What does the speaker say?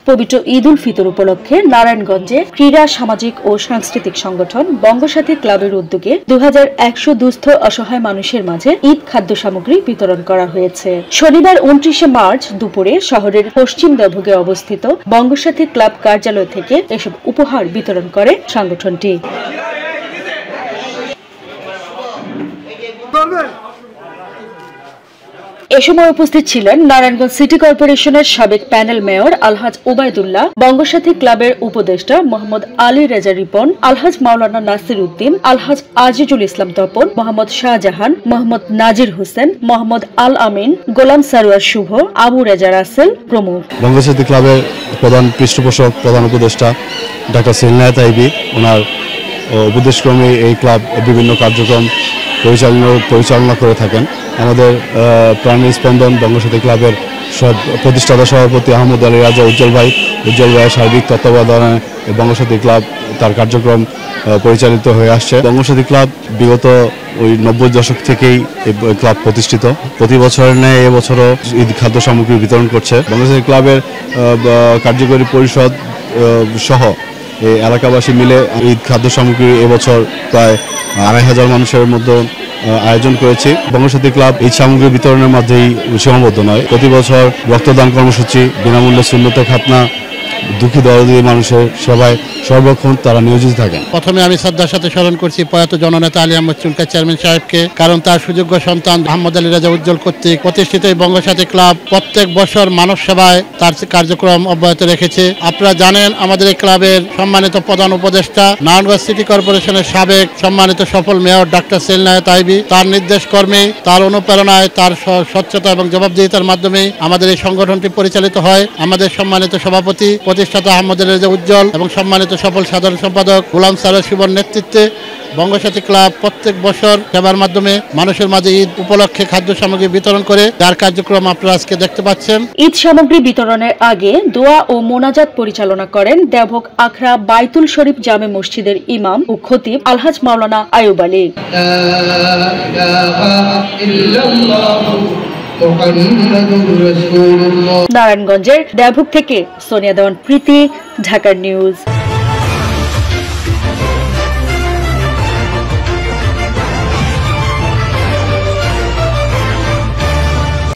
পবিত্র ঈদ উল ফিতর উপলক্ষে নারায়ণগঞ্জে ক্রীড়া, সামাজিক ও সাংস্কৃতিক সংগঠন বঙ্গসাথী ক্লাবের উদ্যোগে 2100 দুস্থ অসহায় মানুষের মাঝে ঈদ খাদ্য সামগ্রী বিতরণ করা হয়েছে। শনিবার 29 মার্চ দুপুরে শহরের পশ্চিম দেওভোগে অবস্থিত বঙ্গসাথী ক্লাব কার্যালয় থেকে এসব উপহার বিতরণ করে সংগঠনটি। এ সময় উপস্থিত ছিলেন নারায়ণগঞ্জ সিটি কর্পোরেশনের সাবেক প্যানেল মেয়র আলহাজ ওবায়দুল্লাহ, বঙ্গসাথী ক্লাবের উপদেষ্টা মোহাম্মদ আলী রেজা রিপন, আলহাজ মাওলানা নাসির উদ্দিন, আলহাজ আজিজুল ইসলাম তপন, মোহাম্মদ শাহজাহান, মোহাম্মদ নাজির হোসেন, মোহাম্মদ আল আমিন, গোলাম সারোয়ার শুভ, আবু রেজা রাসেল প্রমুখ। বঙ্গসাথী ক্লাবের প্রধান পৃষ্ঠপোষক, প্রধান উপদেষ্টা ডাক্তার সেলিনা তাইবি, ওনার উপদেশক্রমে এই ক্লাব বিভিন্ন কার্যক্রম পরিচালনা করে থাকেন। আমাদের প্রাণের স্পন্দন বঙ্গসাথী ক্লাবের প্রতিষ্ঠাতা সভাপতি আহমদ আলী রাজা উজ্জ্বল ভাইয়ের সার্বিক তত্ত্বাবধানে বঙ্গসাথী ক্লাব তার কার্যক্রম পরিচালিত হয়ে আসছে। বঙ্গসাথী ক্লাব বিগত 90 দশক থেকেই এই ক্লাব প্রতিষ্ঠিত। প্রতি বছরের ন্যায় এবছরও ঈদ খাদ্য সামগ্রী বিতরণ করছে। বঙ্গসাথী ক্লাবের কার্যকরী পরিষদ সহ এলাকাবাসী মিলে ঈদ খাদ্য সামগ্রী এবছর প্রায় 2500 মানুষের মধ্যে আয়োজন করেছি। বঙ্গসাথী ক্লাব ঈদ সামগ্রী বিতরণের মধ্যেই সীমাবদ্ধ নয়। প্রতি বছর রক্তদান কর্মসূচি, বিনামূল্যে সুন্নতে খাতনা, দুঃখী দরদি মানুষের সেবায় সর্বক্ষণ তারা নিয়োজিত থাকেন। প্রথমে আমি শ্রদ্ধার সাথে স্মরণ করছি প্রয়াত জননেতা আলী আহমদ চুলকা চেয়ারম্যান সাহেবকে, কারণ তার সুযোগ্য সন্তান আহমদ আলী রাজা উজ্জ্বল কর্তৃক প্রতিষ্ঠিত এই বঙ্গসাথী ক্লাব প্রত্যেক বছর মানব সেবায় তার কার্যক্রম অব্যাহত রেখেছে। আপনারা জানেন আমাদের এই ক্লাবের সম্মানিত প্রধান উপদেষ্টা নারায়ণগঞ্জ সিটি কর্পোরেশনের সাবেক সম্মানিত সফল মেয়র ডাক্তার সেলিনা তাইবি, তার নির্দেশ কর্মে, তার অনুপ্রেরণায়, তার স্বচ্ছতা এবং জবাবদিহিতার মাধ্যমে আমাদের এই সংগঠনটি পরিচালিত হয়। আমাদের সম্মানিত সভাপতি প্রতিষ্ঠাতা আহমদ আলী রাজা উজ্জ্বল এবং সম্মানিত সফল সাধারণ সম্পাদক গোলাম সারোয়ার শুভর নেতৃত্বে বঙ্গসাথী ক্লাব প্রত্যেক বছর সেবার মাধ্যমে মানুষের মাঝে ঈদ উপলক্ষে খাদ্য সামগ্রী বিতরণ করে, যার কার্যক্রম আপনারা আজকে দেখতে পাচ্ছেন। ঈদ সামগ্রী বিতরণের আগে দোয়া ও মোনাজাত পরিচালনা করেন দেওভোগ আখড়া বাইতুল শরীফ জামে মসজিদের ইমাম ও খতিব আলহাজ মাওলানা আয়ুব আলী। নারায়ণগঞ্জের দেওভোগ থেকে সোনিয়া দেওয়ান প্রীতি, ঢাকা নিউজ।